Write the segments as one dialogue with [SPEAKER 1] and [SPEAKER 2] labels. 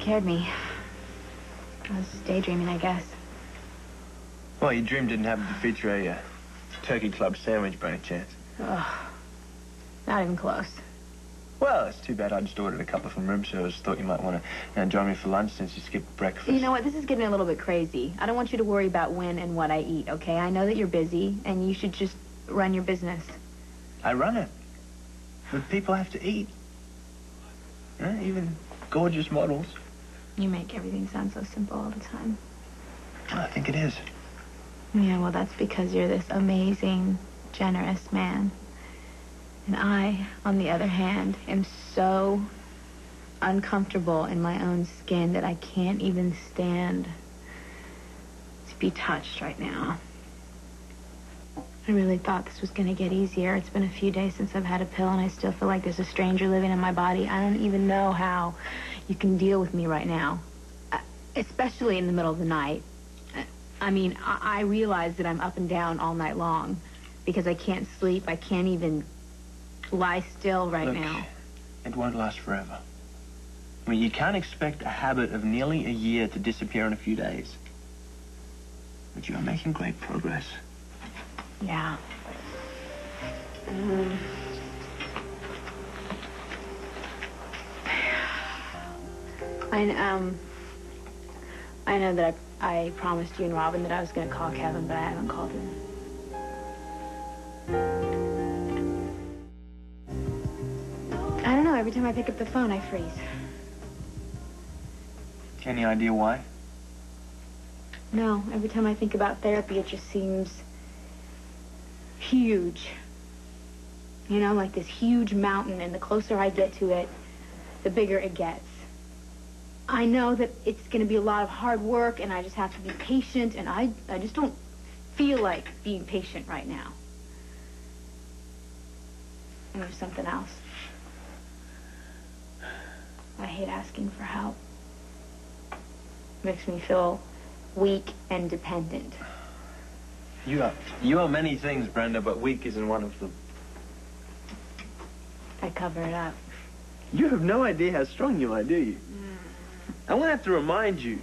[SPEAKER 1] scared me. I was daydreaming, I guess.
[SPEAKER 2] Well, your dream didn't happen to feature a turkey club sandwich by any chance?
[SPEAKER 1] Ugh. Not even close.
[SPEAKER 2] Well, it's too bad I just ordered a couple from room service. Thought you might want to join me for lunch since you skipped breakfast.
[SPEAKER 1] You know what? This is getting a little bit crazy. I don't want you to worry about when and what I eat, okay? I know that you're busy, and you should just run your business.
[SPEAKER 2] I run it. But people have to eat. Even gorgeous models.
[SPEAKER 1] You make everything sound so simple all the time.
[SPEAKER 2] Well, I think it is.
[SPEAKER 1] Yeah, well, that's because you're this amazing, generous man. And I, on the other hand, am so uncomfortable in my own skin that I can't even stand to be touched right now. I really thought this was going to get easier. It's been a few days since I've had a pill, and I still feel like there's a stranger living in my body. I don't even know how you can deal with me right now, especially in the middle of the night. I mean, I realize that I'm up and down all night long because I can't sleep. I can't even lie still right now.
[SPEAKER 2] It won't last forever. I mean, you can't expect a habit of nearly a year to disappear in a few days. But you are making great progress.
[SPEAKER 1] Yeah. I know that I promised you and Robin that I was going to call Kevin, but I haven't called him. I don't know. Every time I pick up the phone, I freeze.
[SPEAKER 2] Any idea why?
[SPEAKER 1] No. Every time I think about therapy, it just seems huge. You know, like this huge mountain, and the closer I get to it, the bigger it gets. I know that it's going to be a lot of hard work, and I just have to be patient, and I just don't feel like being patient right now. And there's something else. I hate asking for help. It makes me feel weak and dependent.
[SPEAKER 2] You are many things, Brenda, but weak isn't one of them.
[SPEAKER 1] I cover it up.
[SPEAKER 2] You have no idea how strong you are, do you? I'm going to have to remind you.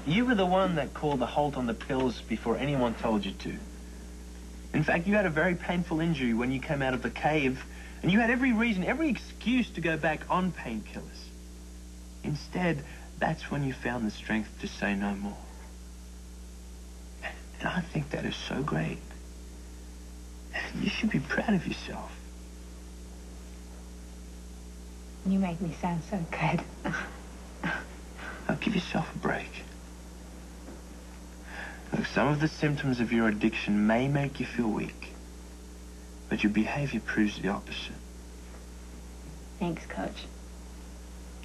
[SPEAKER 2] You were the one that called a halt on the pills before anyone told you to. In fact, you had a very painful injury when you came out of the cave, and you had every reason, every excuse to go back on painkillers. Instead, that's when you found the strength to say no more. And I think that is so great. You should be proud of yourself.
[SPEAKER 1] You make me sound so good.
[SPEAKER 2] Now give yourself a break. Look, some of the symptoms of your addiction may make you feel weak, but your behavior proves the opposite.
[SPEAKER 1] Thanks, Coach.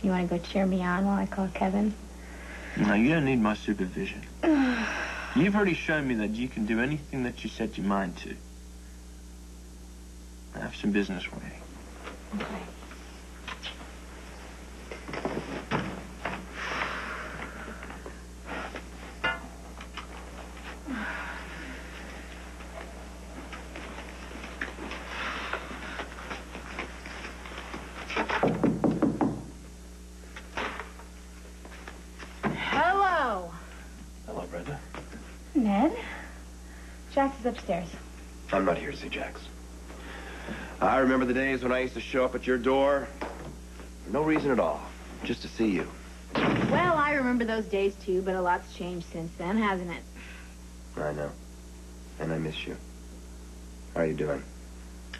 [SPEAKER 1] You want to go cheer me on while I call Kevin?
[SPEAKER 2] No, you don't need my supervision. You've already shown me that you can do anything that you set your mind to. I have some business waiting.
[SPEAKER 1] Okay. Hello.
[SPEAKER 2] Hello, Brenda.
[SPEAKER 1] Ned? Jax is upstairs.
[SPEAKER 3] I'm not here to see Jax. I remember the days when I used to show up at your door for no reason at all, just to see you.
[SPEAKER 1] Well, I remember those days too, but a lot's changed since then, hasn't it?
[SPEAKER 3] I know. And I miss you. How are you doing?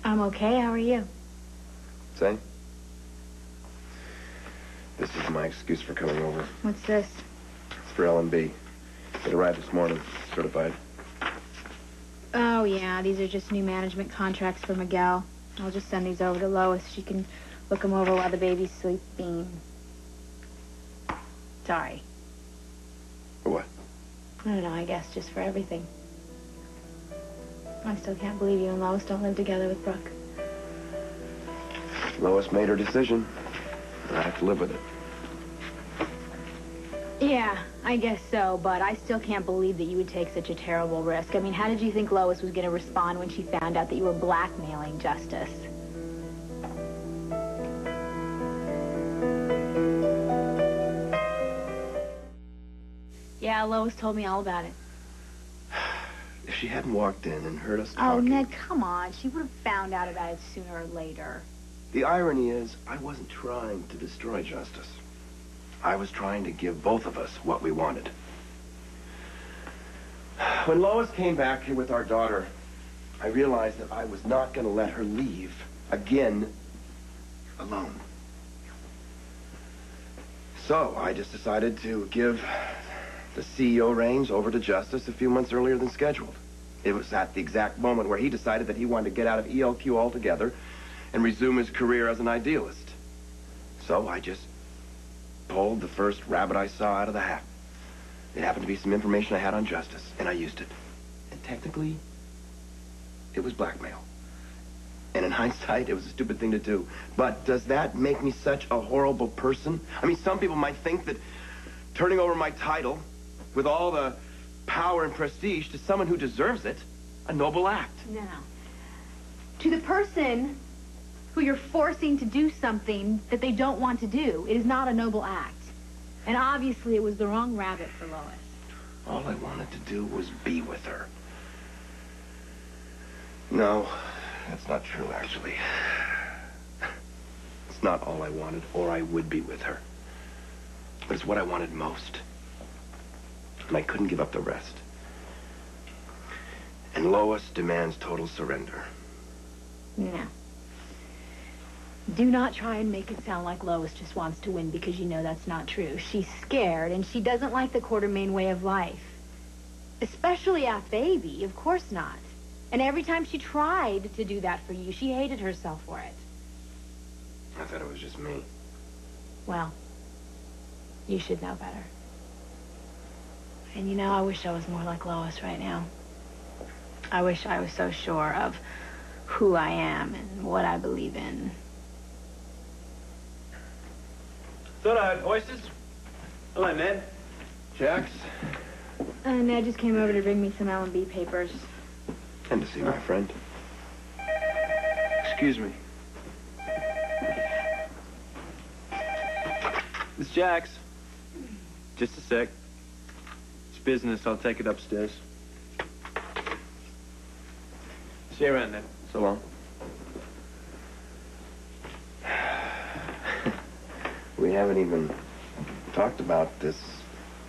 [SPEAKER 1] I'm okay. How are you?
[SPEAKER 3] Same. This is my excuse for coming over.
[SPEAKER 1] What's this?
[SPEAKER 3] It's for L&B. It arrived this morning, certified.
[SPEAKER 1] Oh, yeah. These are just new management contracts for Miguel. I'll just send these over to Lois. She can look them over while the baby's sleeping. Sorry.
[SPEAKER 3] For what?
[SPEAKER 1] I don't know, I guess just for everything. I still can't believe you and Lois don't live together with Brooke.
[SPEAKER 3] Lois made her decision. I have to live with it.
[SPEAKER 1] Yeah, I guess so, but I still can't believe that you would take such a terrible risk. I mean, how did you think Lois was going to respond when she found out that you were blackmailing Justice? Yeah, Lois told me all about it.
[SPEAKER 3] If she hadn't walked in and heard us
[SPEAKER 1] Oh,
[SPEAKER 3] talking...
[SPEAKER 1] Ned, come on. She would have found out about it sooner or later.
[SPEAKER 3] The irony is, I wasn't trying to destroy justice. I was trying to give both of us what we wanted. When Lois came back here with our daughter, I realized that I was not going to let her leave again alone. So I just decided to give the CEO reins over to Justice a few months earlier than scheduled. It was at the exact moment where he decided that he wanted to get out of ELQ altogether and resume his career as an idealist. So I just pulled the first rabbit I saw out of the hat. It happened to be some information I had on Justice, and I used it. And technically, it was blackmail. And in hindsight, it was a stupid thing to do. But does that make me such a horrible person? I mean, some people might think that turning over my title with all the power and prestige to someone who deserves it, a noble act.
[SPEAKER 1] No. To the person who you're forcing to do something that they don't want to do, it is not a noble act. And obviously it was the wrong rabbit for Lois.
[SPEAKER 3] All I wanted to do was be with her. No, that's not true, actually. It's not all I wanted, or I would be with her. But it's what I wanted most. And I couldn't give up the rest. And Lois demands total surrender.
[SPEAKER 1] No. Do not try and make it sound like Lois just wants to win, because you know that's not true. She's scared, and she doesn't like the Quartermaine way of life. Especially a baby, of course not. And every time she tried to do that for you, she hated herself for it.
[SPEAKER 3] I thought it was just me.
[SPEAKER 1] Well, you should know better. And you know, I wish I was more like Lois right now. I wish I was so sure of who I am and what I believe in.
[SPEAKER 2] Thought I had voices. Hello, Ned.
[SPEAKER 3] Jax?
[SPEAKER 1] Ned just came over to bring me some L&B papers.
[SPEAKER 3] And to see my friend.
[SPEAKER 2] Excuse me. Miss Jax. Just a sec. It's business. I'll take it upstairs. See you around, Ned.
[SPEAKER 3] So long. We haven't even talked about this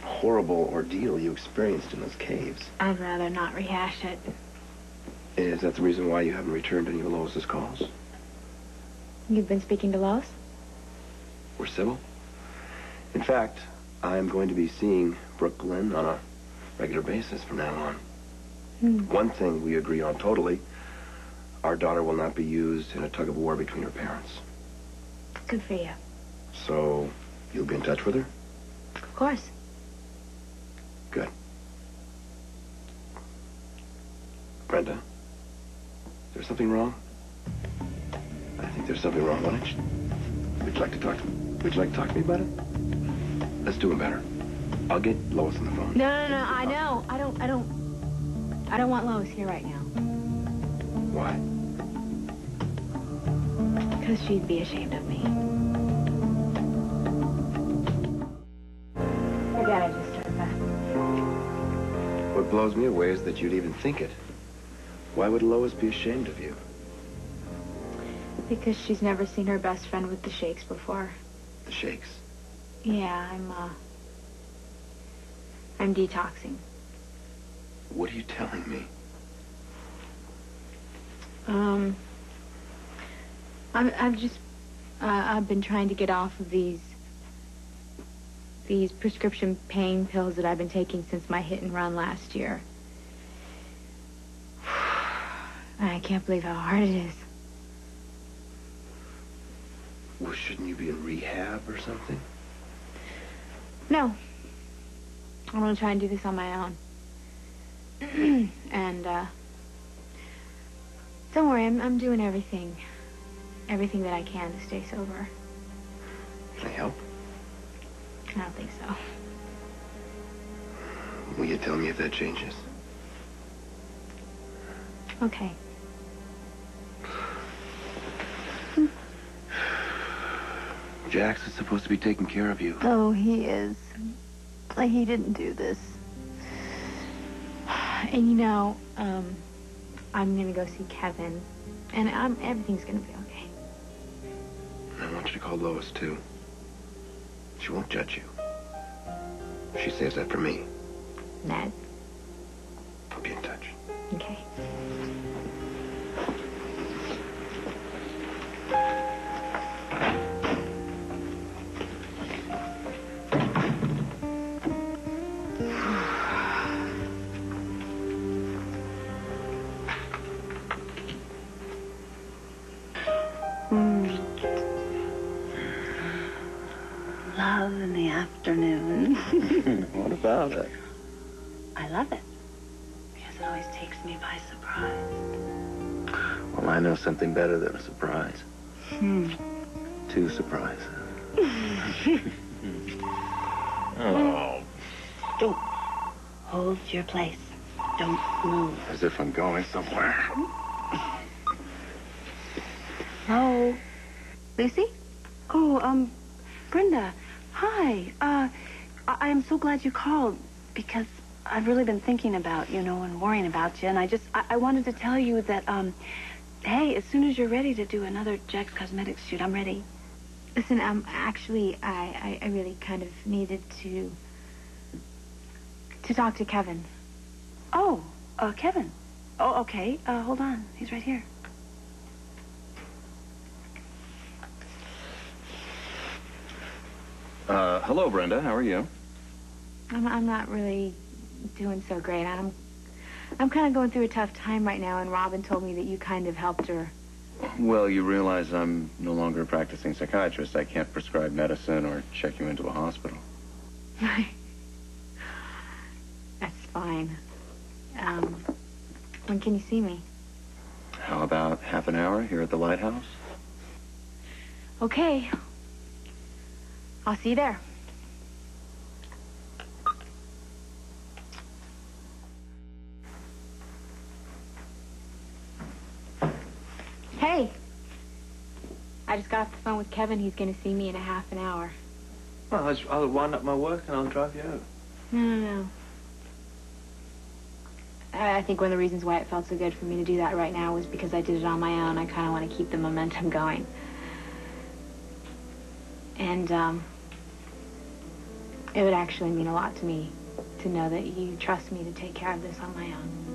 [SPEAKER 3] horrible ordeal you experienced in those caves.
[SPEAKER 1] I'd rather not rehash it.
[SPEAKER 3] Is that the reason why you haven't returned any of Lois's calls?
[SPEAKER 1] You've been speaking to Lois?
[SPEAKER 3] We're civil. In fact, I'm going to be seeing Brooklyn on a regular basis from now on. One thing we agree on totally. Our daughter will not be used in a tug-of-war between her parents.
[SPEAKER 1] Good for you.
[SPEAKER 3] So, you'll be in touch with her?
[SPEAKER 1] Of course.
[SPEAKER 3] Good. Brenda, is there something wrong? I think there's something wrong. Would you like to talk to me about it? Let's do it better. I'll get Lois on the phone.
[SPEAKER 1] No, I know. I don't want Lois here right now.
[SPEAKER 3] Why?
[SPEAKER 1] Because she'd be ashamed of me. Forget I just heard that.
[SPEAKER 3] What blows me away is that you'd even think it. Why would Lois be ashamed of you?
[SPEAKER 1] Because she's never seen her best friend with the shakes before.
[SPEAKER 3] The shakes?
[SPEAKER 1] Yeah, I'm detoxing.
[SPEAKER 3] What are you telling me?
[SPEAKER 1] I've been trying to get off of these prescription pain pills that I've been taking since my hit and run last year. I can't believe how hard it is.
[SPEAKER 3] Well, shouldn't you be in rehab or something?
[SPEAKER 1] No. I want to try and do this on my own. And, don't worry, I'm doing everything that I can to stay sober.
[SPEAKER 3] Can I help?
[SPEAKER 1] I don't think so.
[SPEAKER 3] Will you tell me if that changes?
[SPEAKER 1] Okay.
[SPEAKER 3] Jax is supposed to be taking care of you.
[SPEAKER 1] Oh, he is. Like he didn't do this. And you know, I'm gonna go see Kevin, and everything's gonna be okay.
[SPEAKER 3] I want you to call Lois, too. She won't judge you. She saves that for me.
[SPEAKER 1] Ned.
[SPEAKER 3] I'll be in touch.
[SPEAKER 1] Okay.
[SPEAKER 4] Love in the afternoon.
[SPEAKER 3] What about it?
[SPEAKER 4] I love it. Because it always takes me by surprise.
[SPEAKER 3] Well, I know something better than a surprise. 2 surprises. Oh.
[SPEAKER 4] Don't. Hold your place. Don't move.
[SPEAKER 3] As if I'm going somewhere.
[SPEAKER 1] Hello? Lucy?
[SPEAKER 4] Oh, Brenda. Hi. I am so glad you called because I've really been thinking about, you know, and worrying about you. And I wanted to tell you that, hey, as soon as you're ready to do another Jack's Cosmetics shoot, I'm ready.
[SPEAKER 1] Listen, actually, I really kind of needed to talk to Kevin.
[SPEAKER 4] Oh, Kevin. Oh, okay. Hold on. He's right here.
[SPEAKER 3] Hello, Brenda. How are you?
[SPEAKER 1] I'm not really doing so great. I'm kind of going through a tough time right now, and Robin told me that you kind of helped her.
[SPEAKER 5] Well, you realize I'm no longer a practicing psychiatrist. I can't prescribe medicine or check you into a hospital.
[SPEAKER 1] That's fine. When can you see me?
[SPEAKER 5] How about half an hour here at the lighthouse?
[SPEAKER 1] Okay. I'll see you there. Hey. I just got off the phone with Kevin. He's going to see me in a half an hour.
[SPEAKER 2] Well, I'll wind up my work and I'll drive you over.
[SPEAKER 1] No. I think one of the reasons why it felt so good for me to do that right now was because I did it on my own. I kind of want to keep the momentum going. And, it would actually mean a lot to me to know that you trust me to take care of this on my own.